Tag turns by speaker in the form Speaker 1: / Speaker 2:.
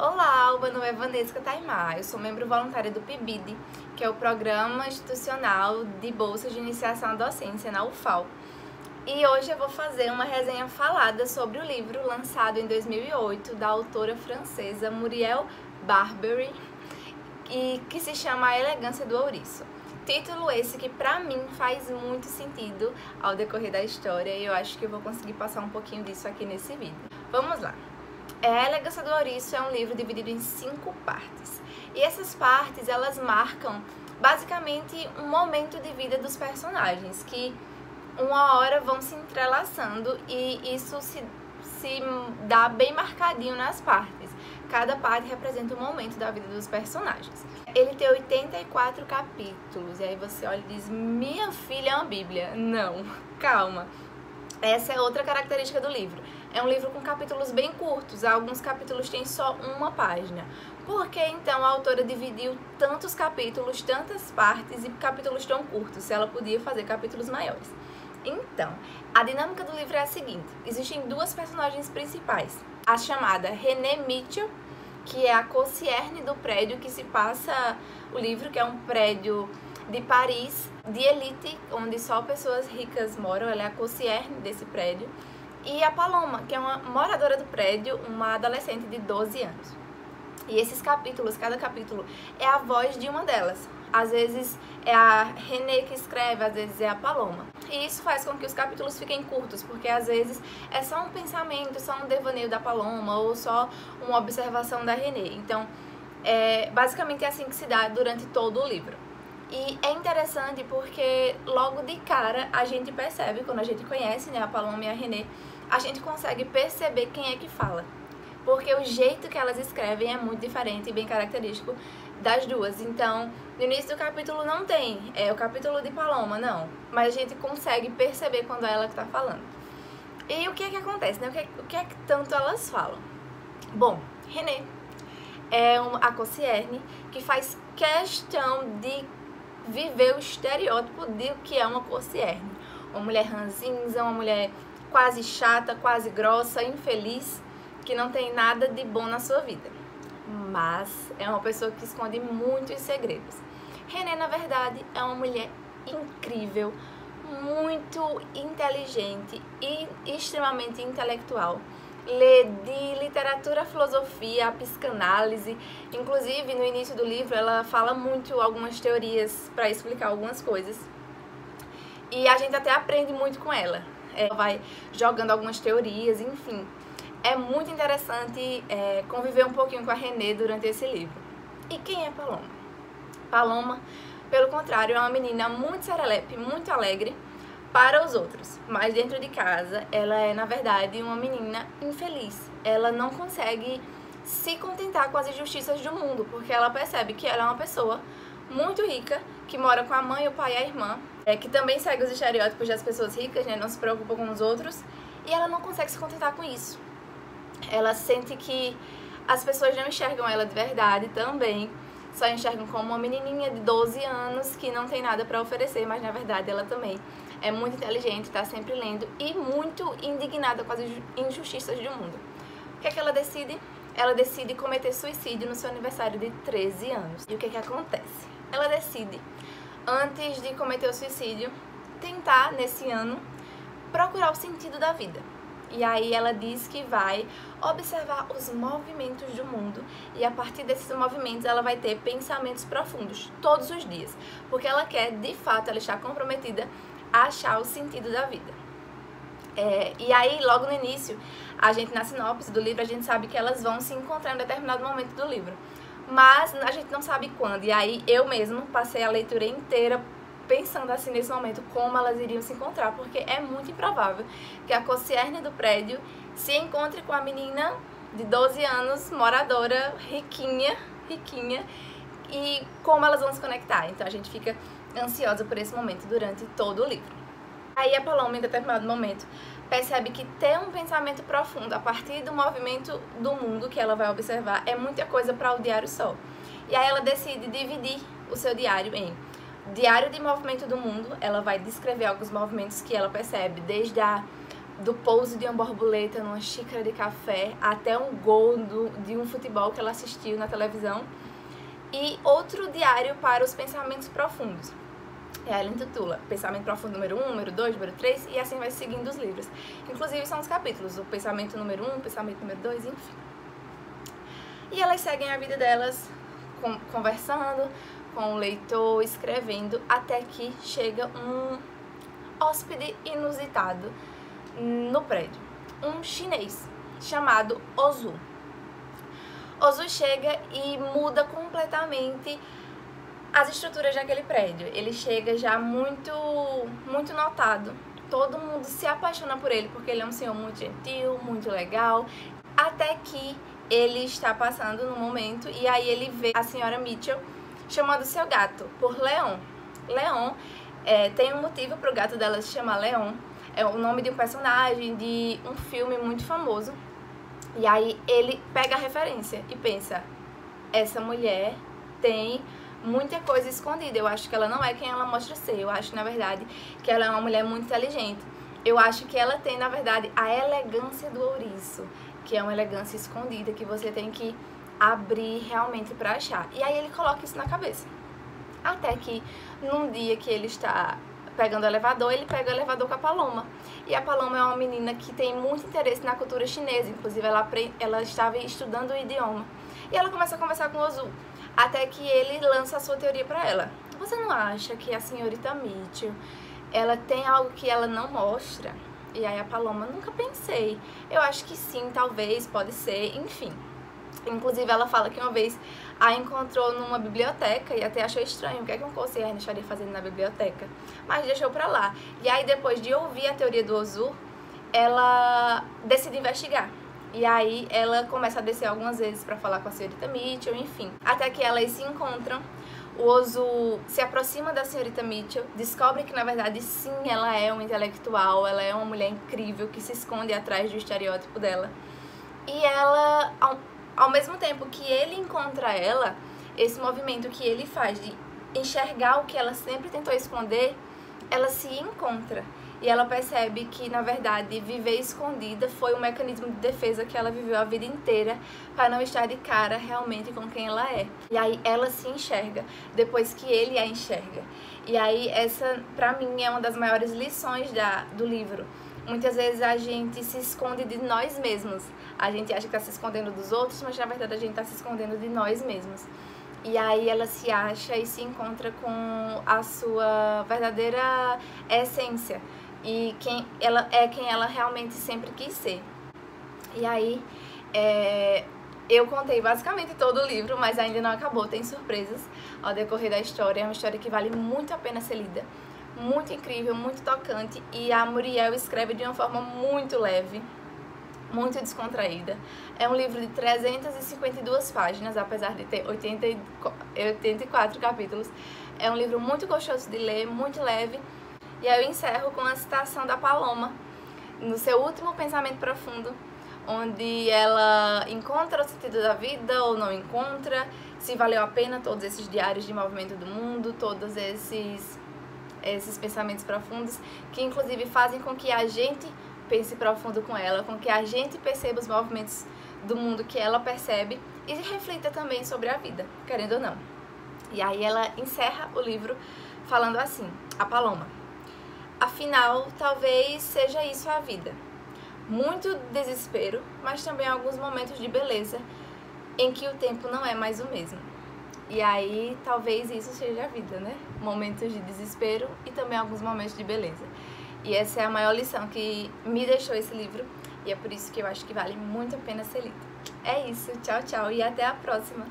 Speaker 1: Olá, meu nome é Vanessa Taimar, eu sou membro voluntária do PIBID, que é o Programa Institucional de Bolsa de Iniciação à Docência na UFAL. E hoje eu vou fazer uma resenha falada sobre o livro lançado em 2008 da autora francesa Muriel Barbery, e que se chama A Elegância do Ouriço. Título esse que pra mim faz muito sentido ao decorrer da história e eu acho que eu vou conseguir passar um pouquinho disso aqui nesse vídeo. Vamos lá! A Elegância do Ouriço é um livro dividido em 5 partes. E essas partes, elas marcam basicamente um momento de vida dos personagens, que uma hora vão se entrelaçando e isso se dá bem marcadinho nas partes. Cada parte representa um momento da vida dos personagens. Ele tem 84 capítulos, e aí você olha e diz, minha filha é uma bíblia. Não, calma. Essa é outra característica do livro. É um livro com capítulos bem curtos, alguns capítulos têm só uma página. Por que então a autora dividiu tantos capítulos, tantas partes e capítulos tão curtos, se ela podia fazer capítulos maiores? Então, a dinâmica do livro é a seguinte: existem duas personagens principais. A chamada René Mitchell, que é a concierge do prédio que se passa o livro, que é um prédio de Paris, de elite, onde só pessoas ricas moram. Ela é a concierge desse prédio. E a Paloma, que é uma moradora do prédio, uma adolescente de 12 anos. E esses capítulos, cada capítulo é a voz de uma delas. Às vezes é a René que escreve, às vezes é a Paloma. E isso faz com que os capítulos fiquem curtos, porque às vezes é só um pensamento, só um devaneio da Paloma ou só uma observação da René. Então, basicamente é assim que se dá durante todo o livro. E é interessante porque logo de cara a gente percebe, quando a gente conhece, né, a Paloma e a René, a gente consegue perceber quem é que fala. Porque o jeito que elas escrevem é muito diferente e bem característico das duas. Então, no início do capítulo não tem o capítulo de Paloma, não. Mas a gente consegue perceber quando é ela que está falando. E o que é que acontece, né? O que é que tanto elas falam? Bom, René é a concierge que faz questão de viver o estereótipo de o que é uma concierge. Uma mulher ranzinza, uma mulher quase chata, quase grossa, infeliz, que não tem nada de bom na sua vida. Mas é uma pessoa que esconde muitos segredos. René, na verdade, é uma mulher incrível, muito inteligente e extremamente intelectual. Lê de literatura, filosofia, a psicanálise. Inclusive, no início do livro, ela fala muito algumas teorias para explicar algumas coisas. E a gente até aprende muito com ela. Ela vai jogando algumas teorias, enfim. É muito interessante conviver um pouquinho com a René durante esse livro. E quem é Paloma? Paloma, pelo contrário, é uma menina muito serelepe, muito alegre para os outros, mas dentro de casa ela é, na verdade, uma menina infeliz. Ela não consegue se contentar com as injustiças do mundo, porque ela percebe que ela é uma pessoa muito rica, que mora com a mãe, o pai e a irmã, que também segue os estereótipos das pessoas ricas, né, não se preocupa com os outros, e ela não consegue se contentar com isso. Ela sente que as pessoas não enxergam ela de verdade também, só enxergam como uma menininha de 12 anos que não tem nada para oferecer, mas na verdade ela também é muito inteligente, está sempre lendo e muito indignada com as injustiças do mundo. O que é que ela decide? Ela decide cometer suicídio no seu aniversário de 13 anos. E o que é que acontece? Ela decide, antes de cometer o suicídio, tentar, nesse ano, procurar o sentido da vida. E aí ela diz que vai observar os movimentos do mundo e a partir desses movimentos ela vai ter pensamentos profundos todos os dias, porque ela quer, de fato, ela está comprometida a achar o sentido da vida. E aí, logo no início, na sinopse do livro, a gente sabe que elas vão se encontrar em um determinado momento do livro, mas a gente não sabe quando. E aí eu mesmo passei a leitura inteira pensando assim nesse momento como elas iriam se encontrar, porque é muito improvável que a concierge do prédio se encontre com a menina de 12 anos, moradora, riquinha, e como elas vão se conectar. Então a gente fica ansiosa por esse momento durante todo o livro. Aí a Paloma, em determinado momento, percebe que ter um pensamento profundo a partir do movimento do mundo que ela vai observar é muita coisa para o diário só. E aí ela decide dividir o seu diário em diário de movimento do mundo. Ela vai descrever alguns movimentos que ela percebe, desde do pouso de uma borboleta numa xícara de café até um gol de um futebol que ela assistiu na televisão. E outro diário para os pensamentos profundos. Ela intitula Pensamento Profundo número 1, número 2, número 3 e assim vai seguindo os livros. Inclusive são os capítulos, o pensamento número 1, pensamento número 2, enfim. E elas seguem a vida delas conversando com o leitor, escrevendo, até que chega um hóspede inusitado no prédio. Um chinês chamado Ozu. Ozu chega e muda completamente as estruturas daquele prédio. Ele chega já muito notado. Todo mundo se apaixona por ele, porque ele é um senhor muito gentil, muito legal. Até que ele está passando no momento e aí ele vê a senhora Mitchell chamando seu gato por Leon. Leon tem um motivo para o gato dela se chamar Leon. É o nome de um personagem de um filme muito famoso. E aí ele pega a referência e pensa, essa mulher tem muita coisa escondida. Eu acho que ela não é quem ela mostra ser. Eu acho, na verdade, que ela é uma mulher muito inteligente. Eu acho que ela tem, na verdade, a elegância do ouriço, que é uma elegância escondida que você tem que abrir realmente pra achar. E aí ele coloca isso na cabeça. Até que, num dia que ele está pegando o elevador, ele pega o elevador com a Paloma. E a Paloma é uma menina que tem muito interesse na cultura chinesa. Inclusive, ela estava estudando o idioma. E ela começa a conversar com o Ozu. Até que ele lança a sua teoria pra ela. Você não acha que a senhorita Mitchell, ela tem algo que ela não mostra? E aí a Paloma, nunca pensei. Eu acho que sim, talvez, pode ser, enfim. Inclusive ela fala que uma vez a encontrou numa biblioteca e até achou estranho. O que é que um concierge estaria fazendo na biblioteca? Mas deixou pra lá. E aí depois de ouvir a teoria do Ozu, ela decide investigar. E aí ela começa a descer algumas vezes pra falar com a senhorita Mitchell, enfim. Até que elas se encontram. O Ozu se aproxima da senhorita Mitchell, descobre que na verdade sim, ela é uma intelectual, ela é uma mulher incrível que se esconde atrás do estereótipo dela. E ela, ao mesmo tempo que ele encontra ela, esse movimento que ele faz de enxergar o que ela sempre tentou esconder, ela se encontra. E ela percebe que, na verdade, viver escondida foi um mecanismo de defesa que ela viveu a vida inteira para não estar de cara realmente com quem ela é. E aí ela se enxerga depois que ele a enxerga. E aí essa, pra mim, é uma das maiores lições do livro. Muitas vezes a gente se esconde de nós mesmos. A gente acha que está se escondendo dos outros, mas na verdade a gente está se escondendo de nós mesmos. E aí ela se acha e se encontra com a sua verdadeira essência. E quem ela realmente sempre quis ser. E aí, eu contei basicamente todo o livro, mas ainda não acabou, tem surpresas ao decorrer da história. É uma história que vale muito a pena ser lida, muito incrível, muito tocante. E a Muriel escreve de uma forma muito leve, muito descontraída. É um livro de 352 páginas, apesar de ter 84 capítulos. É um livro muito gostoso de ler, muito leve. E aí eu encerro com a citação da Paloma, no seu último pensamento profundo, onde ela encontra o sentido da vida ou não encontra, se valeu a pena todos esses diários de movimento do mundo, todos esses pensamentos profundos, que inclusive fazem com que a gente pense profundo com ela, com que a gente perceba os movimentos do mundo que ela percebe e reflita também sobre a vida, querendo ou não. E aí ela encerra o livro falando assim, a Paloma: afinal, talvez seja isso a vida. Muito desespero, mas também alguns momentos de beleza em que o tempo não é mais o mesmo. E aí, talvez isso seja a vida, né? Momentos de desespero e também alguns momentos de beleza. E essa é a maior lição que me deixou esse livro. E é por isso que eu acho que vale muito a pena ser lido. É isso, tchau, tchau e até a próxima!